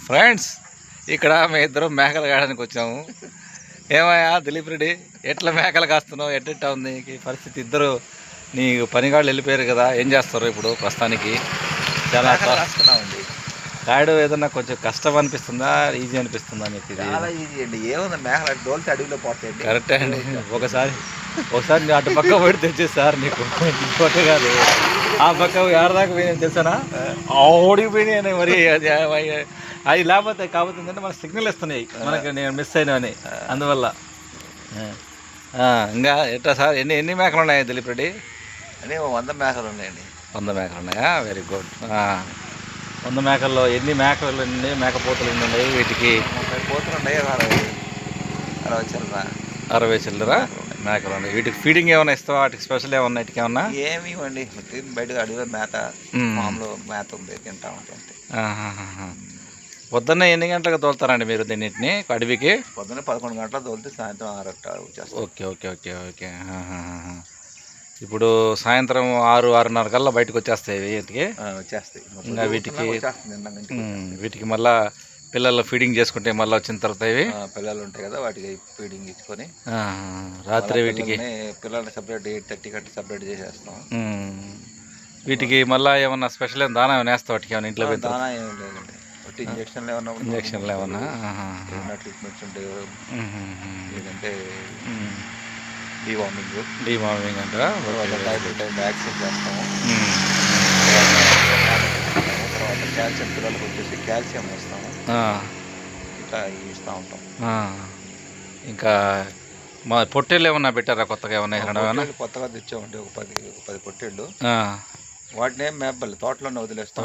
Friends, ఇక్కడ మేము ఇద్దరం మేకలు కాయడానికి వచ్చాము. ఏమయ్యా దిలీప్ రెడ్డి, ఎట్లా మేకలు కాస్తున్నావు? ఎట్లా ఉంది పరిస్థితి? ఇద్దరు నీకు పనిగాళ్ళు వెళ్ళిపోయారు కదా, ఏం చేస్తారు ఇప్పుడు ప్రస్తుతానికి? చాలా కాయడం ఏదన్నా కొంచెం కష్టం అనిపిస్తుందా, ఈజీ అనిపిస్తుందా మీకు? ఇది చాలా ఈజీ అండి. ఏముంది, మేకలు డోల్తే అడవిలో పోతాయి. కరెక్టే అండి. ఒకసారి అటు పక్క పోయి తెచ్చేసి సార్, నీకు పక్క కాదు ఆ పక్క ఎవరిదాకా పోయినా తెలుసానా? ఓడిపోయినాయి మరి. అది లేకపోతే ఏంటంటే మనకు సిగ్నల్ ఇస్తున్నాయి మనకి, నేను మిస్ అయినావని. అందువల్ల ఇంకా ఎట్లా సార్, ఎన్ని మేకలు ఉన్నాయి దిలీప్ రెడ్డి? అంటే 100 మేకలు ఉన్నాయండి. 100 మేకలు ఉన్నాయా? Very good. 100 మేకల్లో ఎన్ని మేకలు మేకపోతులు ఎన్ని ఉన్నాయి? వీటికి 30 పోతులు ఉన్నాయి. 60 చిల్లర 60 చిల్లర మేకలు ఉన్నాయి. వీటికి ఫీడింగ్ ఏమైనా ఇస్తావా? వాటికి స్పెషల్ ఏమన్నా ఇటుకి ఏమన్నా? ఏమి ఇవ్వండి, బయట అడిగిన మేత, మామూలు మేత ఉంది, తింటా ఉంటుంది. పొద్దున్న ఎన్ని గంటలకు తోలుతారండి మీరు దీన్నిటిని అడవికి? పొద్దున్న 11 గంటలకు తోలితే సాయంత్రం 6 వచ్చేస్తాం. Okay okay okay okay. ఇప్పుడు సాయంత్రం 6-6:30 కల్లా బయటకు వచ్చేస్తాయి వీటికి. వచ్చేస్తాయి. ఇంకా వీటికి మళ్ళీ పిల్లలు ఫీడింగ్ చేసుకుంటే మళ్ళీ వచ్చిన తర్వాత ఇవి పిల్లలు ఉంటాయి కదా, వాటికి ఫీడింగ్ ఇచ్చుకొని రాత్రి వీటికి పిల్లల్ని సపరేట్ 8:30 గంటలు సపరేట్ చేసేస్తాం. వీటికి మళ్ళీ ఏమన్నా స్పెషల్ దానా ఏమైనా వేస్తావు? వాటికి ఏమైనా ఇంట్లో దానా ఏమి లేదండి, ఇంజక్షన్లు ఏమన్నా ట్రీట్మెంట్స్ ఉంటాయి. లేదంటే డీవార్మింగ్ అంటే వ్యాక్సిన్ చేస్తాము. తర్వాత కాల్షియం పిల్లలకు వచ్చేసి కాల్షియం వేస్తాము. ఇట్లా ఇస్తూ ఉంటాం. ఇంకా మా పొట్టేళ్ళు ఏమన్నా పెట్టారా కొత్తగా? ఏమన్నా కొత్తగా తెచ్చామండి, ఒక 10 పొట్టేళ్ళు. వాటిని ఏం మేపల్లి, తోటలోనే వదిలేస్తాం.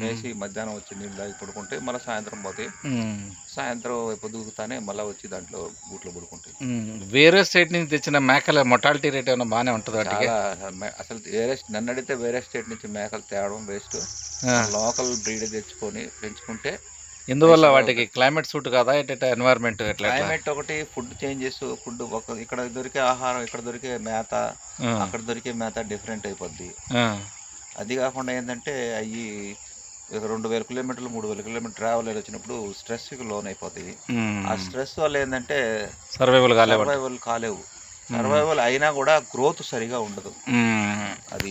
వేసి మధ్యాహ్నం వచ్చి నీళ్ళు తాగి పడుకుంటే మళ్ళీ సాయంత్రం పోతాయి. సాయంత్రం పొద్దుగుతానే మళ్ళీ వచ్చి దాంట్లో గూట్లో పడుకుంటాయి. వేరే స్టేట్ నుంచి తెచ్చిన మేకల మొటాలిటీ రేట్ ఏమైనా బాగానే ఉంటుంది? అసలు నన్ను అడిగితే వేరే స్టేట్ నుంచి మేకలు తేవడం వేస్ట్. లోకల్ బ్రీడ్ తెచ్చుకొని పెంచుకుంటే. ఎందువల్ల? వాటికి క్లైమేట్ సూట్ కాదా? ఎన్వైరన్మెంట్ క్లైమేట్ ఒకటి, ఫుడ్ చేంజెస్. ఫుడ్ ఇక్కడ దొరికే ఆహారం, ఇక్కడ దొరికే మేత, అక్కడ దొరికే మేత డిఫరెంట్ అయిపోద్ది. అది కాకుండా ఏంటంటే అవి 2000 కిలోమీటర్లు 3000 కిలోమీటర్ ట్రావెల్ వచ్చినప్పుడు స్ట్రెస్కి లోన్ అయిపోతాయి. ఆ స్ట్రెస్ వల్ల ఏంటంటే సర్వైవల్ కాలేవు. సర్వైవల్ అయినా కూడా గ్రోత్ సరిగా ఉండదు. అది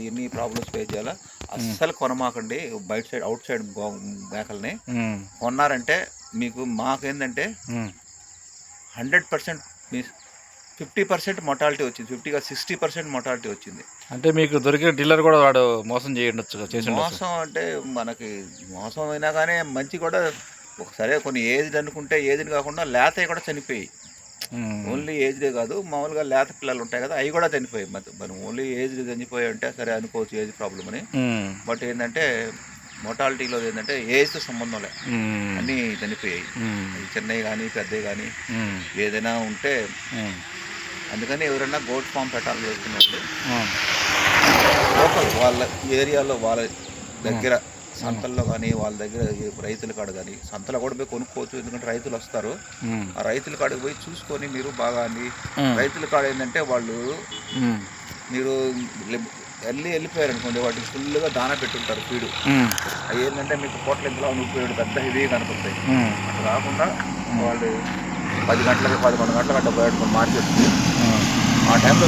ఎన్ని ప్రాబ్లమ్స్ ఫేస్ చేయాలా. అస్సలు కొనమాకండి బయట సైడ్, అవుట్ సైడ్ మేకల్ని. కొన్నారంటే మీకు మాకేంటంటే 100% మీ 50% మొటాలిటీ వచ్చింది. 60% మొటాలిటీ వచ్చింది. అంటే మీకు దొరికిన డీలర్ కూడా వాడు మోసం చేసి మోసం అంటే మనకి మోసం అయినా కానీ మంచి కూడా ఒకసారి కొన్ని ఏజ్డ్ అనుకుంటే ఏజ్డ్ కాకుండా లేతవి కూడా చనిపోయి. ఓన్లీ ఏజ్డే కాదు, మామూలుగా లేత పిల్లలు ఉంటాయి కదా, అవి కూడా చనిపోయాయి. మనం ఓన్లీ ఏజ్ చనిపోయి అంటే సరే అనుకోవచ్చు, ఏజ్ ప్రాబ్లం అని. బట్ ఏంటంటే మోటాలిటీలో ఏంటంటే ఏజ్తో సంబంధం లే, అన్నీ చనిపోయాయి. చిన్నవి కానీ పెద్దవి కానీ ఏదైనా ఉంటే. అందుకని ఎవరైనా గోట్ ఫామ్ పెట్టాలని చేస్తున్నప్పుడు లోకల్ వాళ్ళ ఏరియాలో వాళ్ళ దగ్గర సంతల్లో కానీ వాళ్ళ దగ్గర రైతుల కాడ కానీ, సంతలో కూడా పోయి కొనుక్కోవచ్చు. ఎందుకంటే రైతులు వస్తారు. ఆ రైతుల కాడికి పోయి చూసుకొని మీరు బాగా అండి. రైతుల కాడ ఏంటంటే వాళ్ళు మీరు వెళ్ళిపోయారు అనుకోండి, వాటికి ఫుల్గా దానా పెట్టుంటారు ఫీడు. అవి ఏంటంటే మీకు కోట్ల ఇంతలో ఉపయోగపడి పెద్ద హెవీ కనుకుంటాయి. అట్లా కాకుండా వాళ్ళు 10 గంటలకి 11 గంటల గంట బయట మార్కెట్ ఆ టైంలో